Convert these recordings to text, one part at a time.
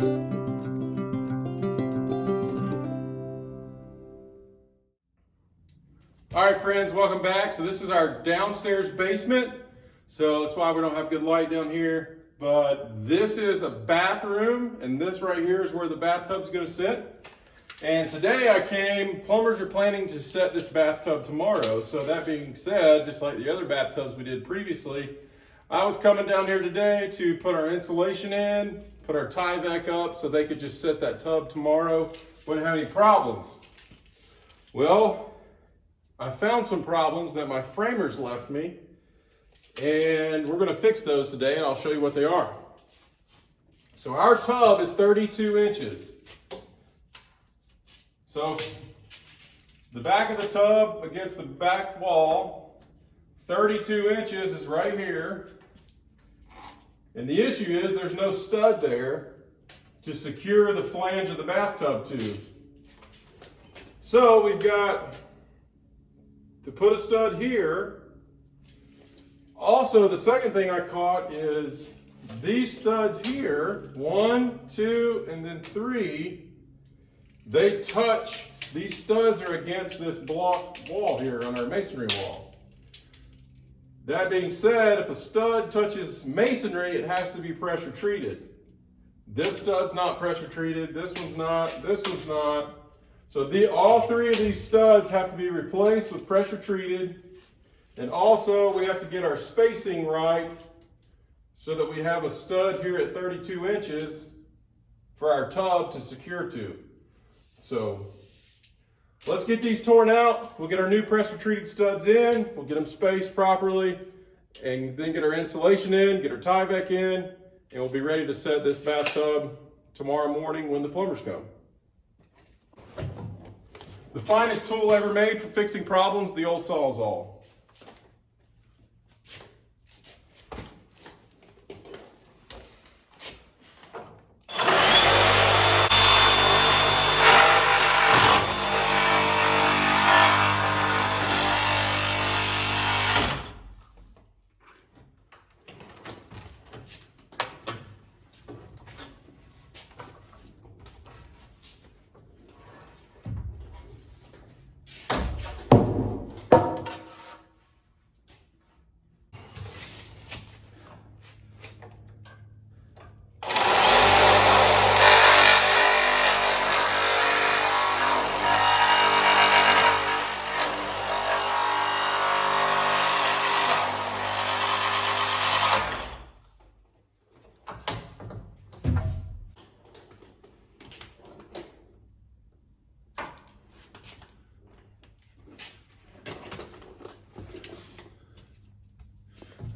All right, friends, welcome back. So this is our downstairs basement. So that's why we don't have good light down here. But this is a bathroom, and this right here is where the bathtub's gonna sit. And today plumbers are planning to set this bathtub tomorrow. So that being said, just like the other bathtubs we did previously, I was coming down here today to put our insulation in, put our tyvex up so they could just set that tub tomorrow. Wouldn't have any problems. Well, I found some problems that my framers left me, and we're gonna fix those today, and I'll show you what they are. So our tub is 32 inches. So the back of the tub against the back wall, 32 inches is right here. And the issue is there's no stud there to secure the flange of the bathtub to. So we've got to put a stud here. Also, the second thing I caught is these studs here, 1, 2, and then 3, they touch, these studs are against this block wall here on our masonry wall. That being said, if a stud touches masonry, it has to be pressure treated. This stud's not pressure treated, this one's not, this one's not. So all 3 of these studs have to be replaced with pressure treated. And also we have to get our spacing right so that we have a stud here at 32 inches for our tub to secure to. So let's get these torn out. We'll get our new pressure treated studs in. We'll get them spaced properly and then get our insulation in, get our tyvex in, and we'll be ready to set this bathtub tomorrow morning when the plumbers come. The finest tool ever made for fixing problems, the old Sawzall.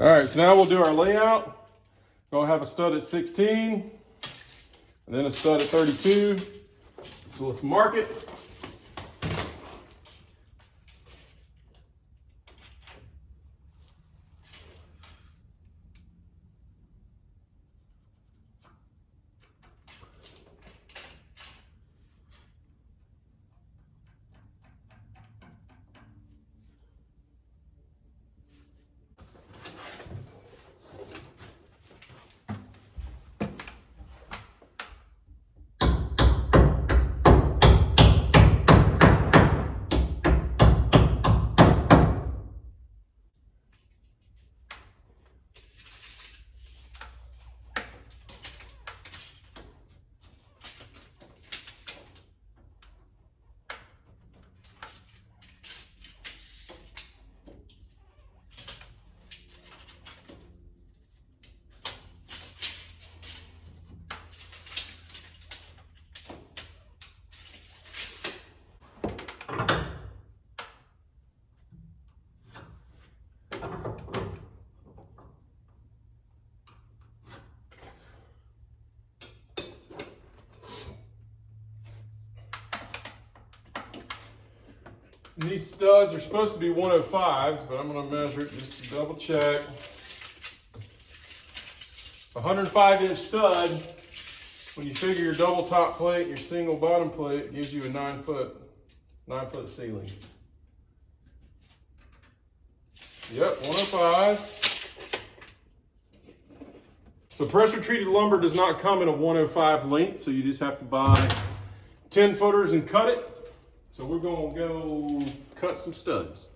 All right, so now we'll do our layout. We'll have a stud at 16, and then a stud at 32. So let's mark it. These studs are supposed to be 105s, but I'm going to measure it just to double check. 105-inch stud, when you figure your double top plate, your single bottom plate, gives you a 9-foot ceiling. Yep, 105. So pressure treated lumber does not come in a 105 length, so you just have to buy 10 footers and cut it. So we're gonna go cut some studs.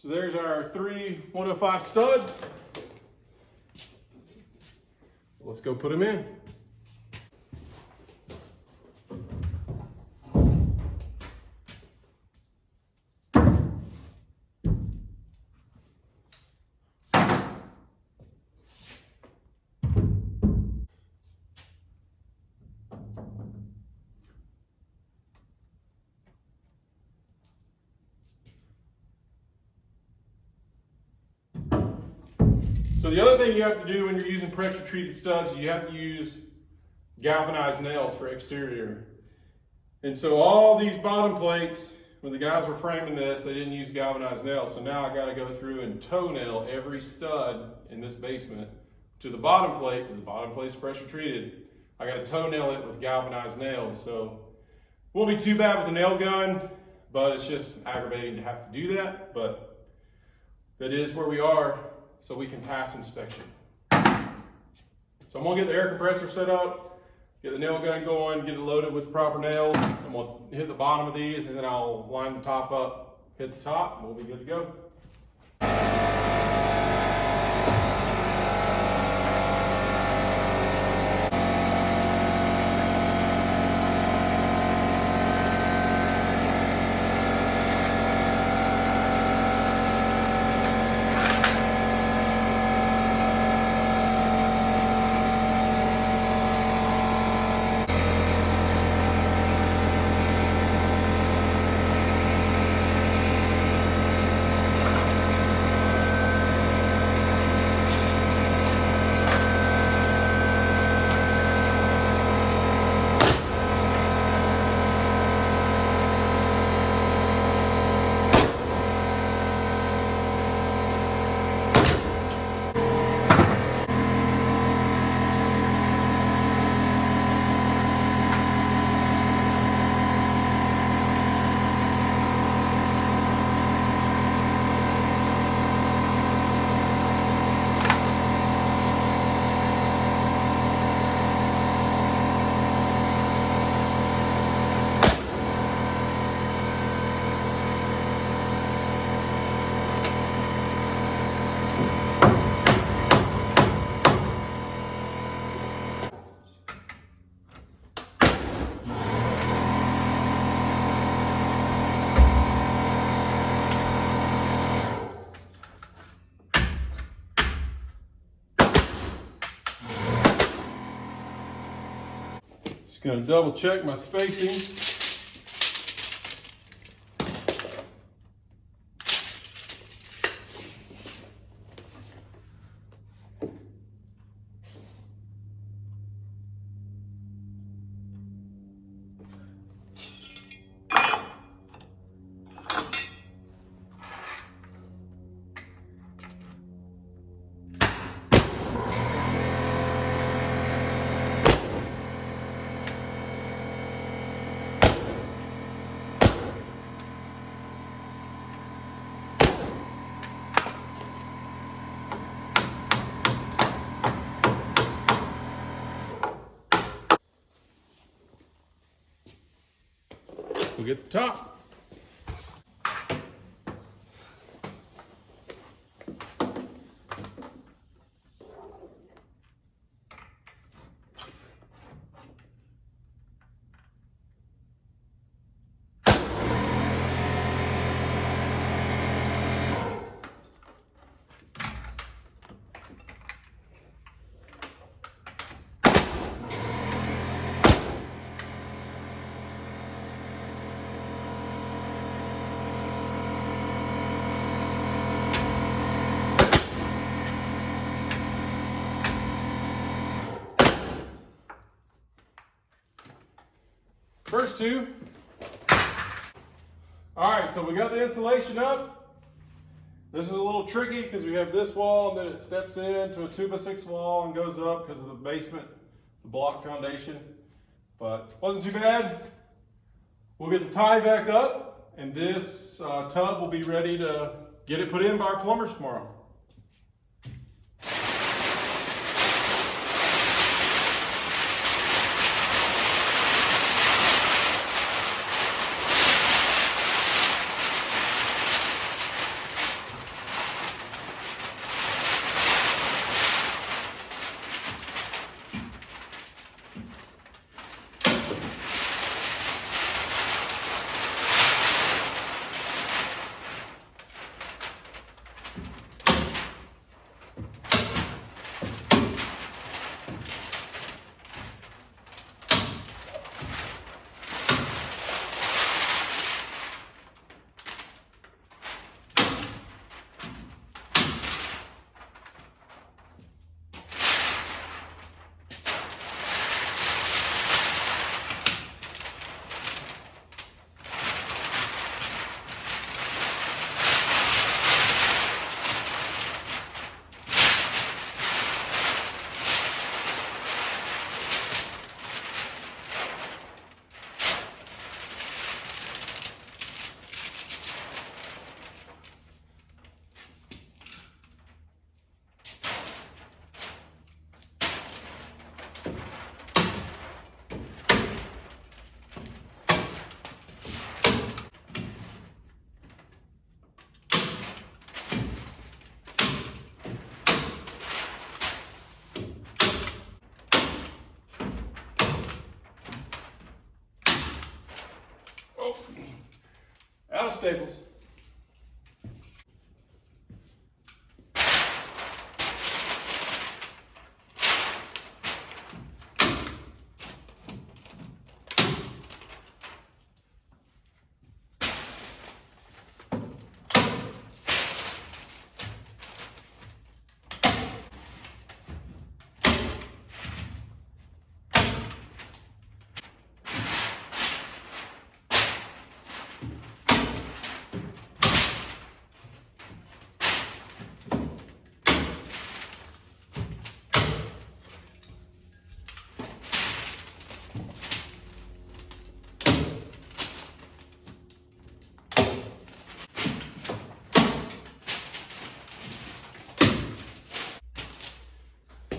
So there's our 3 105 studs. Let's go put them in. So the other thing you have to do when you're using pressure treated studs is you have to use galvanized nails for exterior. And so all these bottom plates, when the guys were framing this, they didn't use galvanized nails. So now I got to go through and toe nail every stud in this basement to the bottom plate, because the bottom plate is pressure treated. I got to toe nail it with galvanized nails. So it won't be too bad with a nail gun, but it's just aggravating to have to do that. But that is where we are, so we can pass inspection. So I'm gonna get the air compressor set up, get the nail gun going, get it loaded with the proper nails, and we'll hit the bottom of these, and then I'll line the top up, hit the top, and we'll be good to go. Just going to double check my spacing. We'll get the top. First two. All right, so we got the insulation up. This is a little tricky because we have this wall and then it steps into a 2x6 wall and goes up because of the basement, the block foundation. But wasn't too bad. We'll get the tyvex up and this tub will be ready to get it put in by our plumbers tomorrow. Out of staples.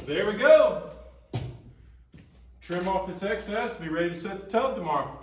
There we go. Trim off this excess, be ready to set the tub tomorrow.